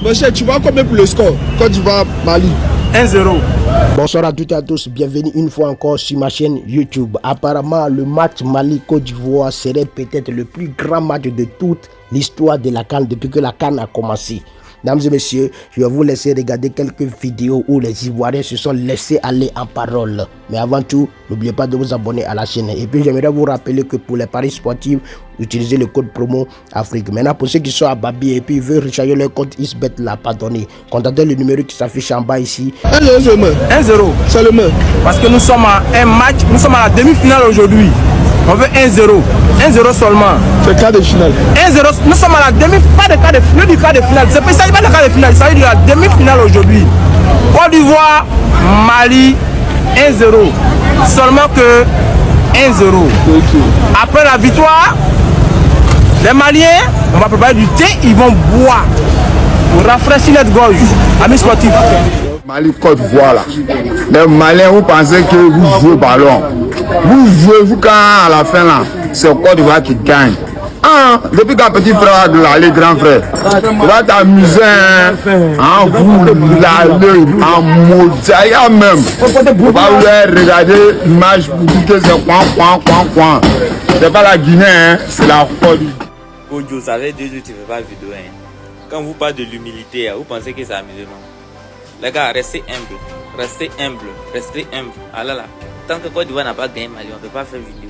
Mon cher, tu vois combien pour le score? Côte d'Ivoire, Mali. 1-0. Bonsoir à toutes et à tous, bienvenue une fois encore sur ma chaîne YouTube. Apparemment, le match Mali-Côte d'Ivoire serait peut-être le plus grand match de toute l'histoire de la CAN depuis que la CAN a commencé. Mesdames et messieurs, je vais vous laisser regarder quelques vidéos où les Ivoiriens se sont laissés aller en parole. Mais avant tout, n'oubliez pas de vous abonner à la chaîne. Et puis j'aimerais vous rappeler que pour les paris sportifs, utilisez le code promo Afrique. Maintenant, pour ceux qui sont à Babi et puis veulent recharger leur compte Isbet, là, pardonnez. Contactez le numéro qui s'affiche en bas ici. 1-0 seulement. 1-0. Seulement. Parce que nous sommes à un match, nous sommes à la demi-finale aujourd'hui. On veut 1-0. 1-0 seulement. C'est le quart de finale. 1-0. Nous sommes à la demi-finale, pas de quart de finale, du quart de finale. C'est pas ça, pas de quart de finale, ça veut dire la demi-finale aujourd'hui. Côte d'Ivoire, Mali, 1-0. Seulement que 1-0. Okay. Après la victoire, les Maliens, on va préparer du thé, ils vont boire pour rafraîchir notre gorge. Amis sportifs. Mali Côte d'Ivoire là. Les Maliens, vous pensez que vous jouez ballon. Vous jouez, vous quand à la fin là, c'est Côte d'Ivoire qui gagne. Ah, depuis qu'un petit frère de là, les grands frères, il va t'amuser en vous, l'aller, en mosaïa même. On va regarder l'image pour dire que c'est quoi. C'est pas la Guinée, hein, c'est la Côte d'Ivoire. Ojo, ça fait 2 jours que tu ne fais pas vidéo. Hein. Quand vous parlez de l'humilité, vous pensez que c'est amusement. Les gars, restez humble. Restez humble. Restez humble. Ah là là. Tant que Côte d'Ivoire n'a pas gagné Mali, on ne peut pas faire vidéo.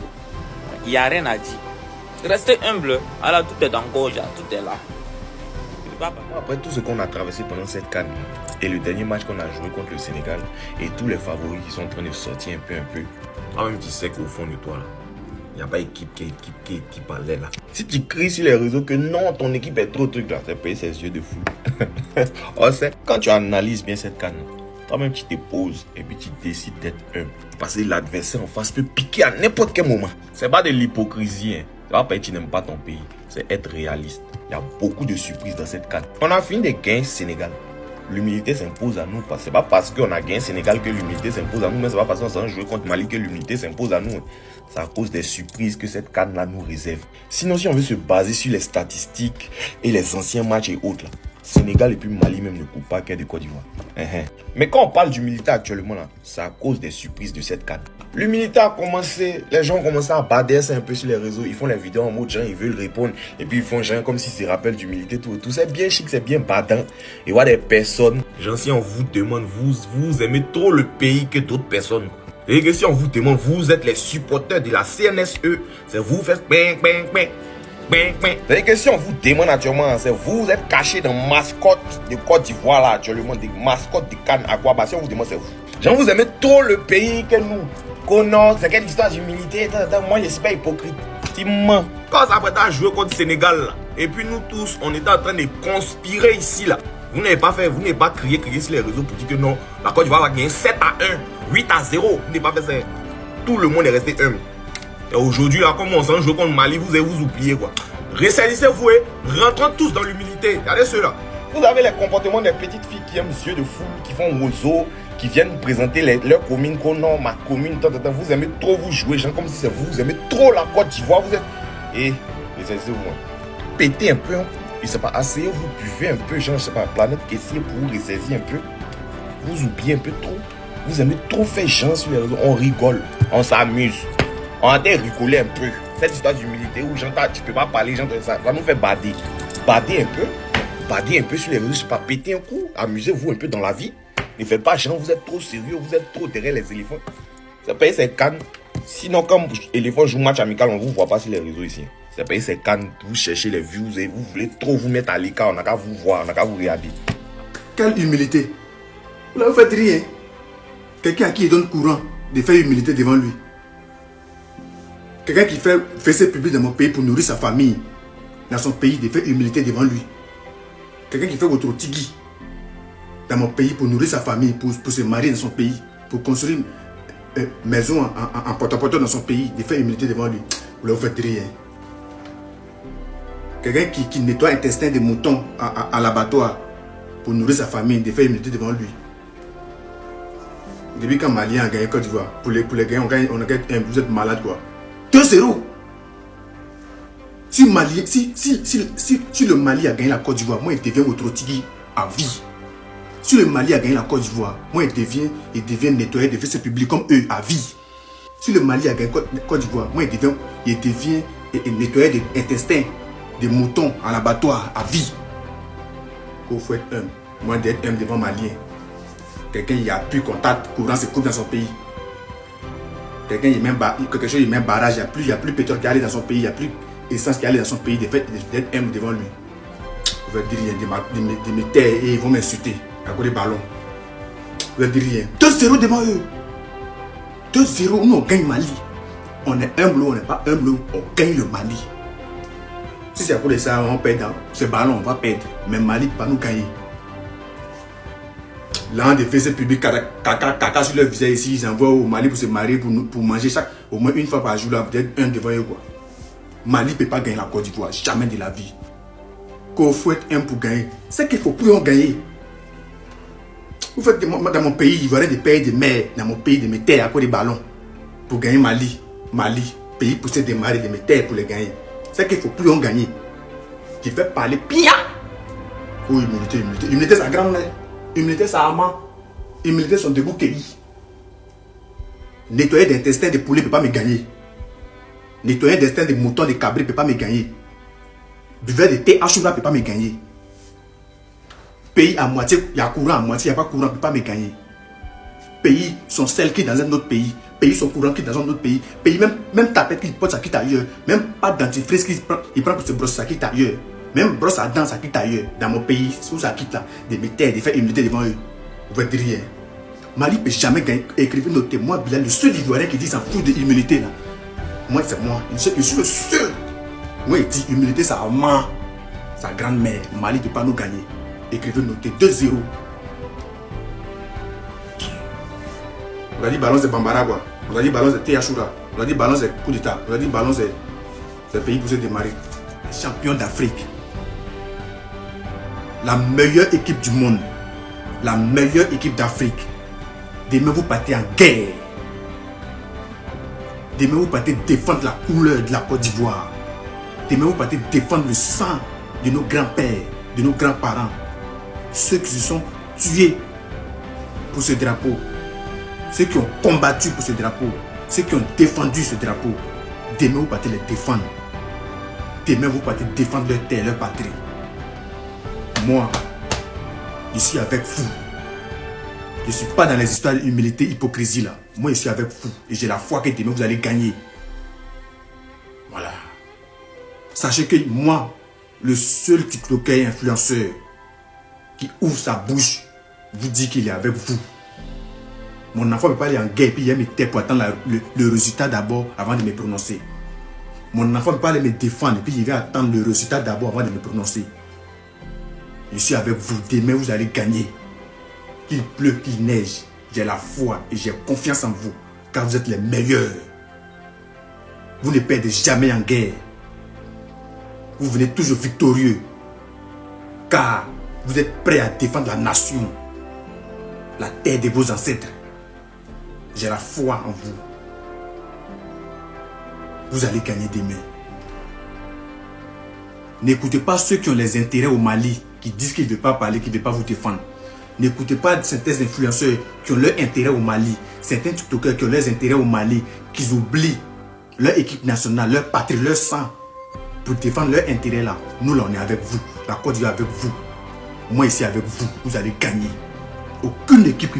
Il n'y a rien à dire. Restez humble. Ah là, tout est dans gorge, tout est là. Après tout ce qu'on a traversé pendant cette CAN et le dernier match qu'on a joué contre le Sénégal et tous les favoris qui sont en train de sortir un peu. Toi-même, tu sais qu'au fond de toi, là, il n'y a pas équipe qui parlait là. Si tu cries sur les réseaux que non, ton équipe est trop truc là, c'est payer ses yeux de fou. On sait, quand tu analyses bien cette CAN, toi-même tu te poses et puis tu décides d'être humble. Parce que l'adversaire en face peut piquer à n'importe quel moment. C'est pas de l'hypocrisie, hein. C'est pas parce que tu n'aimes pas ton pays, c'est être réaliste. Il y a beaucoup de surprises dans cette CAN. On a fini de gagner Sénégal. L'humilité s'impose à nous. C'est pas parce qu'on a gagné Sénégal que l'humilité s'impose à nous, mais c'est pas parce qu'on s'en joue contre Mali que l'humilité s'impose à nous. C'est à cause des surprises que cette CAN là nous réserve. Sinon, si on veut se baser sur les statistiques et les anciens matchs et autres là, Sénégal et puis Mali même ne coupent pas qu'est de Côte d'Ivoire. Mais quand on parle d'humilité actuellement là, c'est à cause des surprises de cette CAN. L'humilité a commencé, les gens ont commencé à bader un peu sur les réseaux, ils font les vidéos en mode gens, ils veulent répondre et puis ils font genre comme s'ils se rappellent d'humilité tout. C'est bien chic, c'est bien badant. Et voilà des personnes, genre si on vous demande, vous aimez trop le pays que d'autres personnes. Et que si on vous demande, vous êtes les supporters de la CNSE, c'est vous faites c'est-à-dire que si on vous demande actuellement, c'est vous êtes caché dans mascotte de Côte d'Ivoire là actuellement, des mascottes de CAN à quoi? Si on vous demande, c'est vous. Genre vous aimez trop le pays que nous. Qu'on c'est quelle histoire d'humilité. Moi je suis pas hypocrite. Timement. Quand après t'as joué contre le Sénégal là, et puis nous tous on était en train de conspirer ici là. Vous n'avez pas crié sur les réseaux pour dire que non, la Côte d'Ivoire va gagner 7-1, 8-0. Vous n'avez pas fait ça. Tout le monde est resté humble. Et aujourd'hui, là, comme on s'en joue contre Mali, vous allez vous oublier quoi. Ressaisissez-vous et rentrons tous dans l'humilité. Regardez ceux-là. Vous avez les comportements des petites filles qui aiment yeux de foule, qui font roseau, qui viennent présenter leur commune, non, ma commune, vous aimez trop vous jouer, genre comme si c'est vous, vous aimez trop la Côte d'Ivoire, vous êtes. Et ressaisissez-vous. Pétez un peu, hein. Je sais pas, asseyez, vous buvez un peu, genre, je sais pas, planète, essayez pour vous ressaisir un peu. Vous oubliez un peu trop. Vous aimez trop faire genre sur les réseaux, on rigole, on s'amuse. On a rigolé un peu. Cette histoire d'humilité où tu peux pas parler, ça va nous faire bader. Bader un peu sur les réseaux, je sais pas, péter un coup, amusez-vous un peu dans la vie. Ne faites pas genre, vous êtes trop sérieux, vous êtes trop derrière les éléphants. C'est payé ces cannes. Sinon, comme éléphant joue match amical, on ne vous voit pas sur les réseaux ici. C'est payé ces cannes, vous cherchez les views et vous voulez trop vous mettre à l'écart, on n'a qu'à vous voir, on n'a qu'à vous regarder. Quelle humilité? Vous ne faites rien. Quelqu'un à qui il donne courant de faire humilité devant lui. Quelqu'un qui fait fessée publique dans mon pays pour nourrir sa famille, dans son pays, de faire humilité devant lui. Quelqu'un qui fait votre tigui dans mon pays pour nourrir sa famille, pour se marier dans son pays, pour construire une maison en porte-à-porte dans son pays, de faire humilité devant lui. Vous ne faites rien. Quelqu'un qui nettoie l'intestin des moutons à l'abattoir pour nourrir sa famille, de faire humilité devant lui. Depuis quand Mali a gagné Côte d'Ivoire, pour les gars, on a gagné, vous êtes malade quoi. 2-0. Si le Mali a gagné la Côte d'Ivoire, moi il devient votre tigui. à vie. Si le Mali a gagné la Côte d'Ivoire, moi il devient nettoyeur de fils publics comme eux à vie. Si le Mali a gagné la Côte d'Ivoire, moi il devient nettoyeur des intestins, des moutons à l'abattoir à vie. Il faut être humble. Moi d'être humble devant Malien. Quelqu'un qui a plus contact, courant se coupe dans son pays. Quelqu'un qui même quelque chose, il met un barrage, il n'y a plus pétrole qui allait dans son pays, il n'y a plus essence qui allait dans son pays, d'être humble devant lui. Je vais dire rien de mes terres et ils vont m'insulter à cause des ballons. Je vais dire rien. 2-0 devant eux. 2-0, nous on gagne Mali. On est humble ou on n'est pas humble, on gagne le Mali. Si c'est à cause de ça, on perd dans ce ballon, on va perdre. Mais Mali ne peut pas nous gagner. Là, on défait ce public caca sur leur visage ici, ils envoient au Mali pour se marier, pour manger au moins une fois par jour, là, peut-être un devant eux. Quoi. Mali ne peut pas gagner la Côte d'Ivoire, jamais de la vie. Qu'il faut être un pour gagner. C'est qu'il faut plus en gagner. Vous faites dans mon pays, il y aurait des pays de mer, dans mon pays de mes terres, à cause des ballons. Pour gagner Mali, pays pour se démarrer de mes terres pour les gagner. C'est qu'il ne faut plus en gagner. Je fais parler bien. Oh, humilité. Humilité, c'est grand-mère. Humilité, c'est amant. Humilité, son debout cueilli. Nettoyer d'intestins de poulet ne peut pas me gagner. Nettoyer d'intestins de moutons, de cabris ne peut pas me gagner. Buveur de thé à choura ne peut pas me gagner. Pays à moitié, il y a courant à moitié, il n'y a pas courant, ne peut pas me gagner. Pays sont celles qui dans un autre pays. Pays sont courants qui dans un autre pays. Pays même tapette qui porte, ça quitte ailleurs. Même pas dentifrice qu'il prend pour se brosser, ça quitte ailleurs. Même brosse à dents, ça quitte ailleurs. Dans mon pays, où ça quitte là, des métères, des faits humilité devant eux. Vous ne dire rien. Mali ne peut jamais gagner. Écrivez, notez, moi, Bilal, le seul Ivoirien qui dit s'en fout de l'humilité là. Moi, c'est moi. Je suis le seul. Moi, il dit humilité, ça ment. Sa grand-mère. Mali ne peut pas nous gagner. Écrivez, notez 2-0. On a dit ballon c'est Bambara quoi. On a dit ballon c'est Théachoura. On a dit ballon c'est coup d'état. On a dit ballon c'est pays pour se démarrer. Champion d'Afrique. La meilleure équipe du monde. La meilleure équipe d'Afrique. Demain vous partez en guerre. Demain vous partez défendre la couleur de la Côte d'Ivoire. Demain vous partez défendre le sang de nos grands-pères, de nos grands-parents. Ceux qui se sont tués pour ce drapeau. Ceux qui ont combattu pour ce drapeau. Ceux qui ont défendu ce drapeau. Demain vous partez les défendre. Demain vous partez défendre leur terre, leur patrie. Moi, je suis avec vous. Je ne suis pas dans les histoires d'humilité, hypocrisie là. Moi, je suis avec vous. Et j'ai la foi que demain, vous allez gagner. Voilà. Sachez que moi, le seul TikToker et influenceur qui ouvre sa bouche, vous dit qu'il est avec vous. Mon enfant ne peut pas aller en guerre, puis il me tait pour attendre le résultat d'abord avant de me prononcer. Mon enfant ne peut pas aller me défendre, puis il va attendre le résultat d'abord avant de me prononcer. Je suis avec vous. Demain, vous allez gagner. Qu'il pleut, qu'il neige. J'ai la foi et j'ai confiance en vous. Car vous êtes les meilleurs. Vous ne perdez jamais en guerre. Vous venez toujours victorieux. Car vous êtes prêts à défendre la nation. La terre de vos ancêtres. J'ai la foi en vous. Vous allez gagner demain. N'écoutez pas ceux qui ont les intérêts au Mali, qui disent qu'ils ne veulent pas parler, qu'ils ne veulent pas vous défendre. N'écoutez pas certains influenceurs qui ont leur intérêt au Mali, certains TikTokers qui ont leurs intérêts au Mali, qui oublient leur équipe nationale, leur patrie, leur sang, pour défendre leur intérêt là. Nous là, on est avec vous. La Côte d'Ivoire avec vous. Moi ici avec vous. Vous allez gagner. Aucune équipe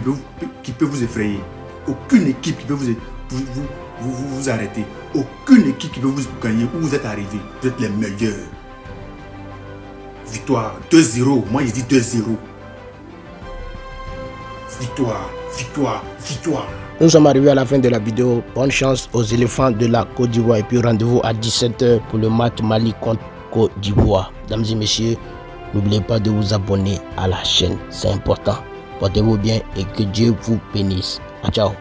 qui peut vous effrayer. Aucune équipe qui peut vous arrêter. Aucune équipe qui peut vous gagner où vous êtes arrivé. Vous êtes les meilleurs. Victoire 2-0. Moi je dis 2-0. Victoire, victoire, victoire. Nous sommes arrivés à la fin de la vidéo. Bonne chance aux éléphants de la Côte d'Ivoire. Et puis rendez-vous à 17h pour le match Mali contre Côte d'Ivoire. Mesdames et messieurs, n'oubliez pas de vous abonner à la chaîne. C'est important. Portez-vous bien et que Dieu vous bénisse. Ciao.